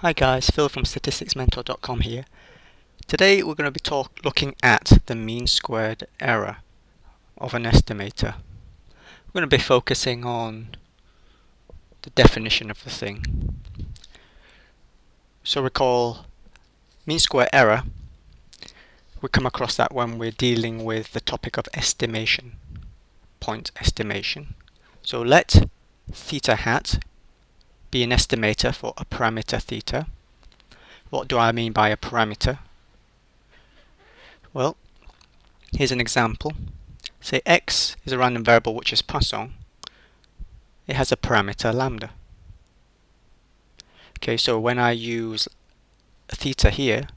Hi guys, Phil from statisticsmentor.com here. Today we're going to be looking at the mean squared error of an estimator. We're going to be focusing on the definition of the thing. So recall, mean square error, we come across that when we're dealing with the topic of estimation, point estimation. So let theta hat be an estimator for a parameter theta. What do I mean by a parameter? Well, here's an example. Say x is a random variable which is Poisson. It has a parameter lambda. Okay, so when I use theta here,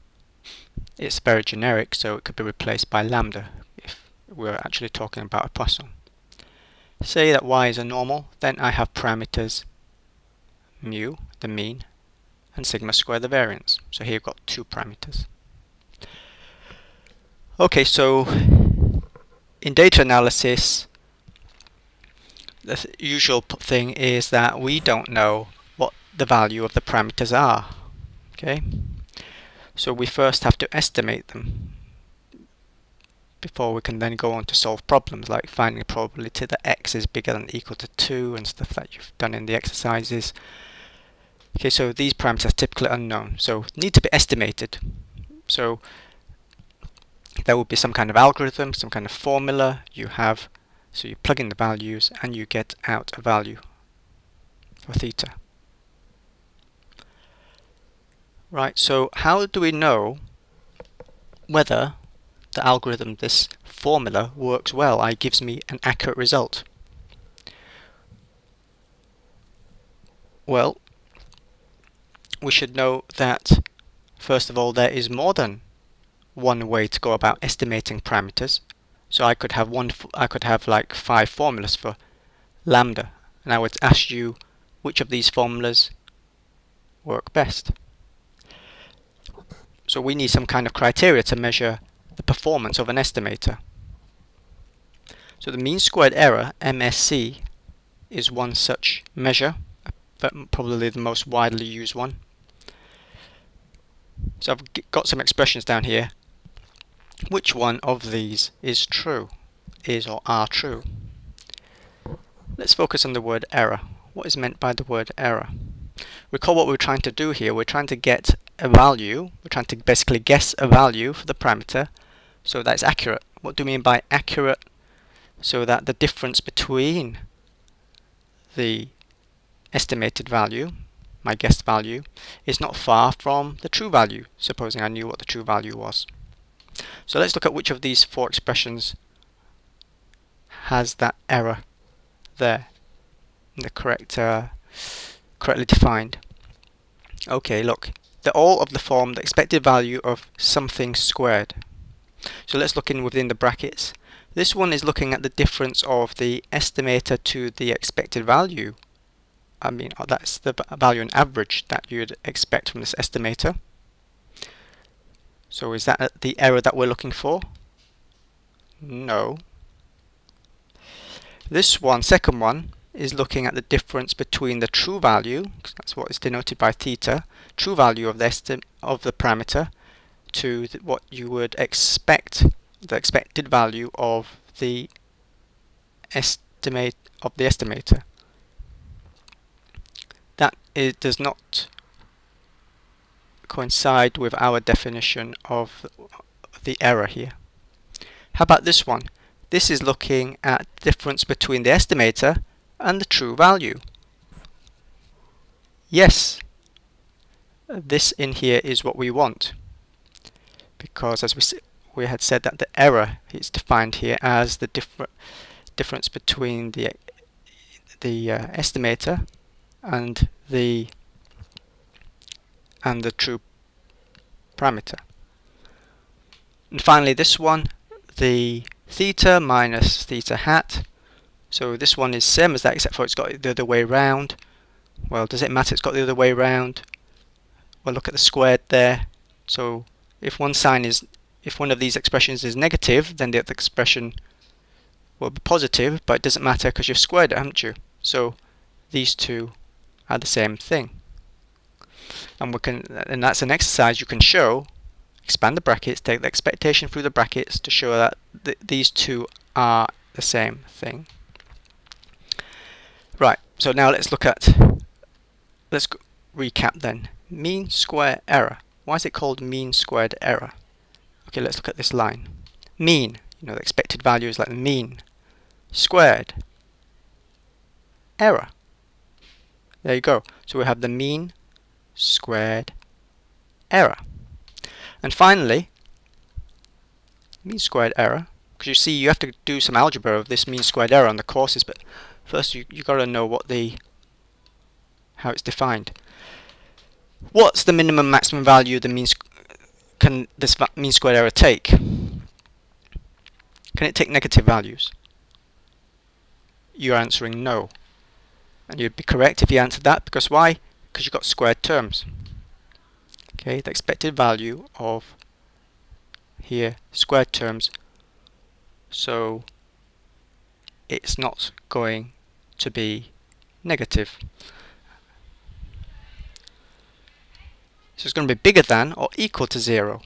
it's very generic, so it could be replaced by lambda if we're actually talking about a Poisson. Say that y is a normal, then I have parameters mu, the mean, and sigma square, the variance. So here you've got two parameters. Okay, so in data analysis, the usual thing is that we don't know what the value of the parameters are. Okay, so we first have to estimate them before we can then go on to solve problems like finding a probability that x is bigger than or equal to 2 and stuff that you've done in the exercises. Okay, so these parameters are typically unknown, so need to be estimated. So there will be some kind of algorithm, some kind of formula you have, so you plug in the values and you get out a value for theta. Right, so how do we know whether the algorithm, this formula, works well, gives me an accurate result? Well, we should know that first of all there is more than one way to go about estimating parameters. So I could have like 5 formulas for lambda, and I would ask you which of these formulas work best. So we need some kind of criteria to measure the performance of an estimator. So the mean squared error, MSE, is one such measure, probably the most widely used one. So I've got some expressions down here. Which one of these is true, is or are true? Let's focus on the word error. What is meant by the word error? Recall what we're trying to do here. We're trying to get a value. We're trying to basically guess a value for the parameter so that it's accurate. What do we mean by accurate? So that the difference between the estimated value, my guessed value, is not far from the true value, supposing I knew what the true value was. So let's look at which of these 4 expressions has that error there, the correctly defined. Okay, look, they're all of the form the expected value of something squared. So let's look within the brackets. This one is looking at the difference of the estimator to the expected value. That's the value on average that you'd expect from this estimator. So is that the error that we're looking for? No. This one, second one, is looking at the difference between the true value, that's what is denoted by theta, true value of the parameter, to what you would expect, the expected value of the estimator. That does not coincide with our definition of the error here. How about this one? This is looking at the difference between the estimator and the true value. Yes, this in here is what we want, because as we had said that the error is defined here as the difference between the estimator and the true parameter. And finally this one, the theta minus theta hat. So this one is same as that, except for it's got the other way round. Well, does it matter? It's got the other way round. Well, look at the squared there. So if one of these expressions is negative, then the other expression will be positive, but it doesn't matter because you've squared it, haven't you? So these two are the same thing. And that's an exercise you can show. Expand the brackets, take the expectation through the brackets to show that these two are the same thing. Right, so now let's recap then. Mean square error. Why is it called mean squared error? Okay, let's look at this line. Mean, the expected value is like the mean. Squared. Error. There you go. So we have the mean squared error. And finally, mean squared error, because you see you have to do some algebra of this mean squared error on the courses, but first you got to know how it's defined. What's the minimum maximum value can this mean squared error take? Can it take negative values? You're answering no. And you'd be correct if you answered that, because why? Because you've got squared terms. Okay, the expected value of here squared terms, so it's not going to be negative. So it's going to be bigger than or equal to 0.